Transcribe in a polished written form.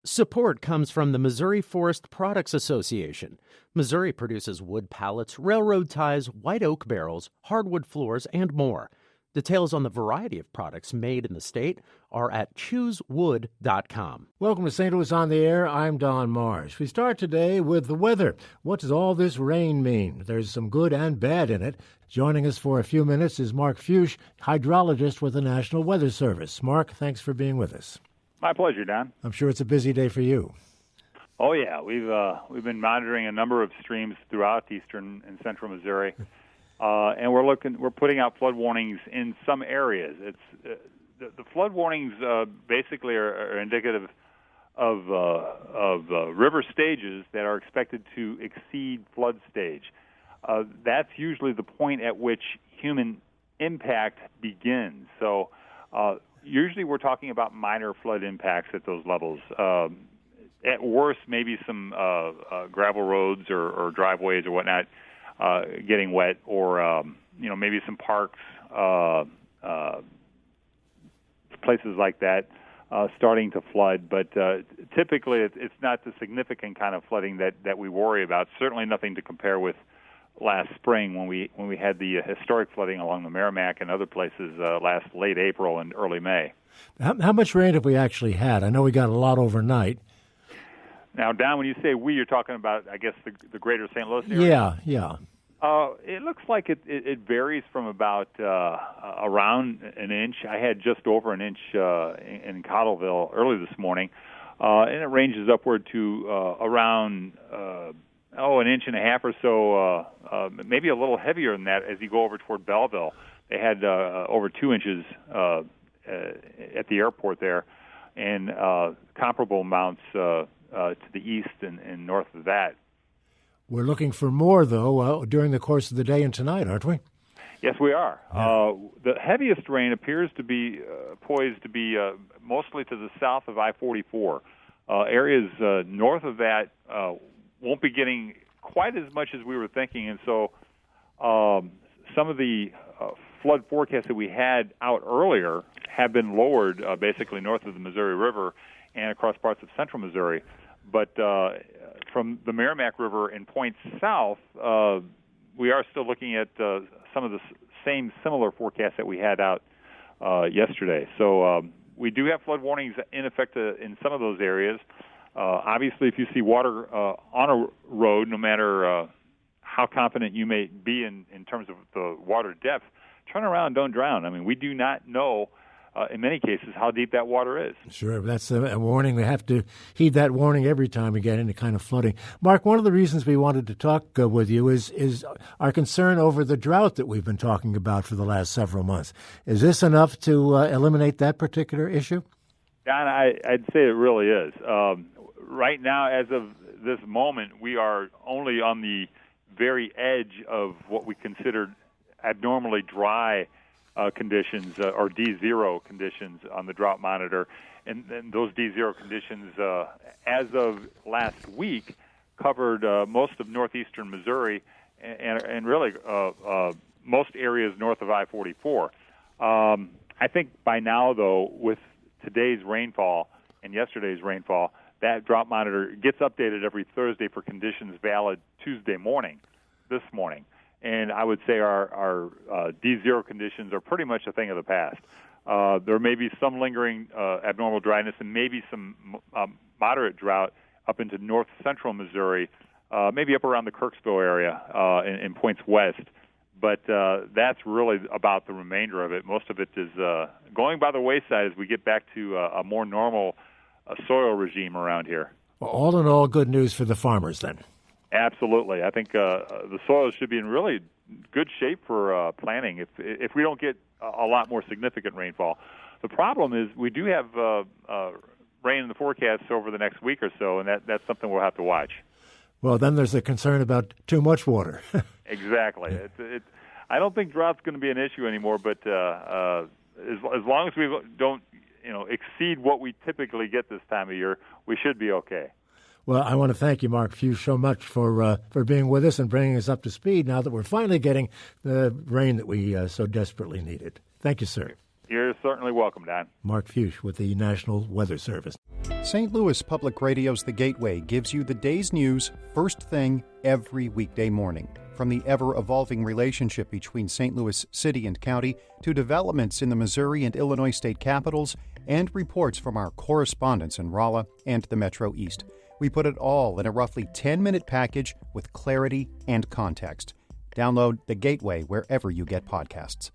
Support comes from the Missouri Forest Products Association. Missouri produces wood pallets, railroad ties, white oak barrels, hardwood floors, and more. Details on the variety of products made in the state are at choosewood.com. Welcome to St. Louis on the Air. I'm Don Marsh. We start today with the weather. What does all this rain mean? There's some good and bad in it. Joining us for a few minutes is Mark Fuchs, hydrologist with the National Weather Service. Mark, thanks for being with us. My pleasure, Don. I'm sure it's a busy day for you. Oh yeah, we've been monitoring a number of streams throughout eastern and central Missouri, and we're putting out flood warnings in some areas. It's the flood warnings basically are indicative of river stages that are expected to exceed flood stage. That's usually the point at which human impact begins. So. Usually we're talking about minor flood impacts at those levels. At worst, maybe some gravel roads or driveways or whatnot getting wet, or maybe some parks, places like that starting to flood. But typically it's not the significant kind of flooding that we worry about. Certainly nothing to compare with last spring when we had the historic flooding along the Merrimack and other places last late April and early May. How much rain have we actually had? I know we got a lot overnight. Now, Don, when you say we, you're talking about, I guess, the greater St. Louis area? Yeah. It looks like it varies from about around an inch. I had just over an inch in Cottleville early this morning, and it ranges upward to around an inch and a half or so, maybe a little heavier than that as you go over toward Belleville. They had over 2 inches at the airport there, and comparable amounts to the east and north of that. We're looking for more, though, during the course of the day and tonight, aren't we? Yes, we are. Yeah. The heaviest rain appears to be poised to be mostly to the south of I-44. Areas north of that won't be getting quite as much as we were thinking, and so some of the flood forecasts that we had out earlier have been lowered basically north of the Missouri River and across parts of central Missouri. But from the Merrimack River and points south, we are still looking at some of the same similar forecasts that we had out yesterday. So we do have flood warnings in effect in some of those areas. Obviously, if you see water on a road, no matter how confident you may be in terms of the water depth, turn around, don't drown. I mean, we do not know, in many cases, how deep that water is. Sure, that's a warning. We have to heed that warning every time we get any kind of flooding. Mark, one of the reasons we wanted to talk with you is our concern over the drought that we've been talking about for the last several months. Is this enough to eliminate that particular issue? Don, I'd say it really is. Right now, as of this moment, we are only on the very edge of what we considered abnormally dry conditions or D0 conditions on the drought monitor. And those D0 conditions, as of last week, covered most of northeastern Missouri and really most areas north of I-44. I think by now, though, with today's rainfall and yesterday's rainfall, that drought monitor gets updated every Thursday for conditions valid Tuesday morning, this morning. And I would say our D0 conditions are pretty much a thing of the past. There may be some lingering abnormal dryness and maybe some moderate drought up into north-central Missouri, maybe up around the Kirksville area in points west. But that's really about the remainder of it. Most of it is going by the wayside as we get back to a more normal soil regime around here. Well, all in all, good news for the farmers then. Absolutely. I think the soil should be in really good shape for planting if we don't get a lot more significant rainfall. The problem is we do have rain in the forecast over the next week or so, and that's something we'll have to watch. Well, then there's a concern about too much water. Exactly. I don't think drought's going to be an issue anymore, but as long as we don't exceed what we typically get this time of year, we should be okay. Well, I want to thank you, Mark Fuchs, so much for being with us and bringing us up to speed now that we're finally getting the rain that we so desperately needed. Thank you, sir. You're certainly welcome, Don. Mark Fuchs with the National Weather Service. St. Louis Public Radio's The Gateway gives you the day's news first thing every weekday morning. From the ever-evolving relationship between St. Louis City and County to developments in the Missouri and Illinois state capitals and reports from our correspondents in Rolla and the Metro East. We put it all in a roughly 10-minute package with clarity and context. Download The Gateway wherever you get podcasts.